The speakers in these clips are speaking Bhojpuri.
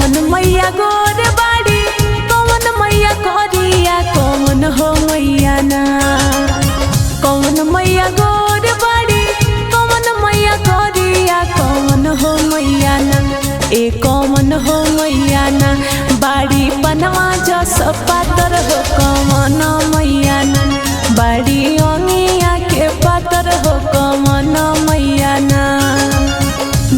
कौन मैया गोर बाड़ी कौन मैया करिया कौन हो मैया ना। कौन मैया गोर बाड़ी कौन मैया करिया कौन हो मैया ना। ए कौन हो मैया ना बाड़ी पनवा जस पातर हो कौन मैया ना। बाड़ी अंगिया के पातर हो कौन मैया ना।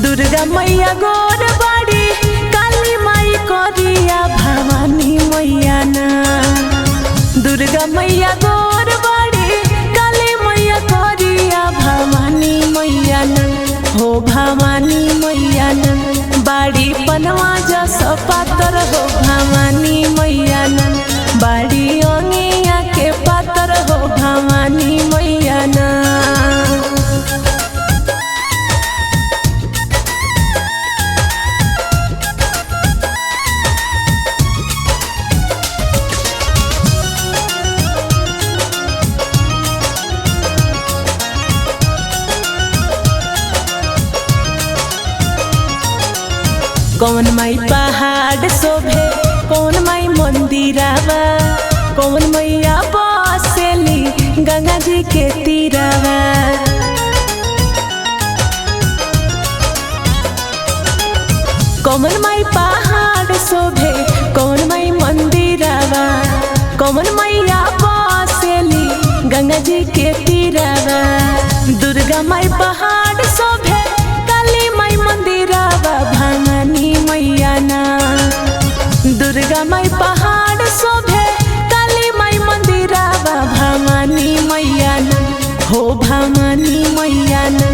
दुर्गा मैया गोर बाड़ी काली माई करिया भवानी मैया ना। दुर्गा मैया गोर बाड़ी काली मैया करिया भवानी मैया ना। हो भवानी मैया ना बाड़ी पनवा जस पातर हो भवानी मैया ना। बाड़ी अंगिया के पातर हो भवानी मैया ना। कौन माई पहाड़ शोभे कौन माई मंदिरावा। कौन मैया बसेली गंगा जी के तीरावा। कौन माई पहाड़ शोभे कौन माई मंदिरावा। कौन मैया बसेली गंगा जी के तीरावा। दुर्गा माई पहाड़ शोभे काली माई मंदिरावा भवानी मैया ना। दुर्गा माई पहाड़ शोभे काली माई मंदिरावा भवानी मैया ना। हो भवानी मैया ना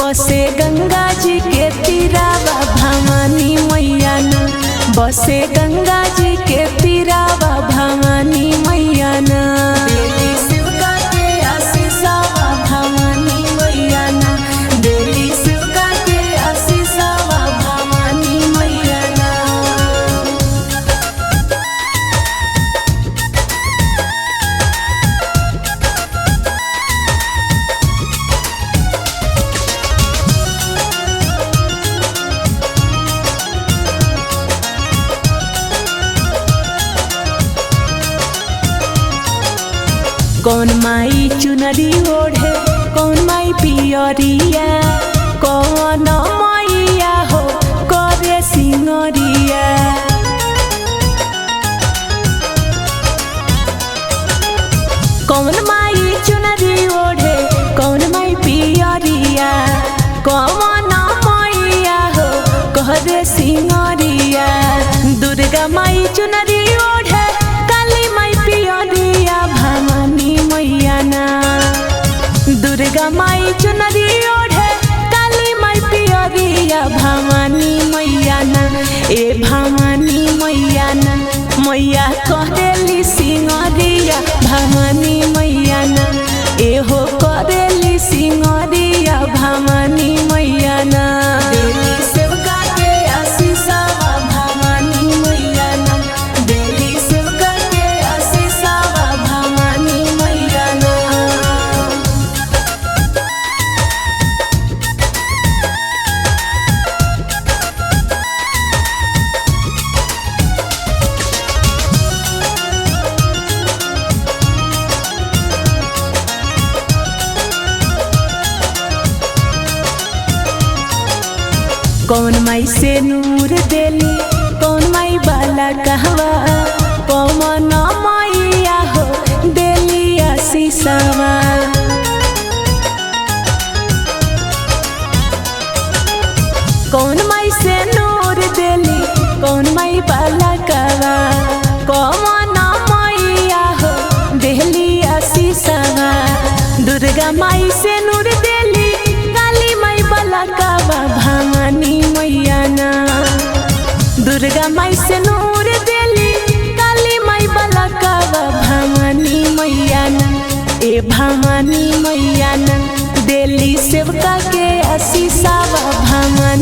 बसे गंगा जी के तीरावा भवानी मैया ना। बसे गंगा जी के तीरावा भवानी मैया ना। देली शिवका के आशीषवा भवानी मैया ना। देली शिवका के आशीषवा भवानी मैया ना। कौन माई चुनरी ओढ़े कौन माई पियरिया। कौन मैया हो करे सिंगरिया। कौन माई चुनरी ओढ़े कौन माई पियरिया। कौन मैया हो करे सिंगरिया। दुर्गा माई चुनरी ओढ़े काली माई पियरिया भवानी मैया ना। दुर्गा माई चुनरी ओढ़े काली माई पियरिया भवानी मैया ना। ए भवानी मैया ना मैया करेली सिंगरिया भवानी मैया ना। ए हो करेली सिंगरिया भवानी मैया ना। देली शिवका के आशीषवा भवानी मैया ना। देली शिवका के आशीषवा भवानी मैया ना। कौन माई से नूर देली कौन माई बाला कहवा। कौन मैया हो देली आशीषवा। कौन माई से नूर देली कौन माई बाला कहवा। कौन मैया हो देली आशीषवा। दुर्गा माई से नूर देली काली माई बाला कहवा भवानी मैया ना। दुर्गा माई से नूर देली काली माई बाला कहवा भवानी मैया ना। ए भवानी मैया ना देली शिवका के आशीषवा भवानी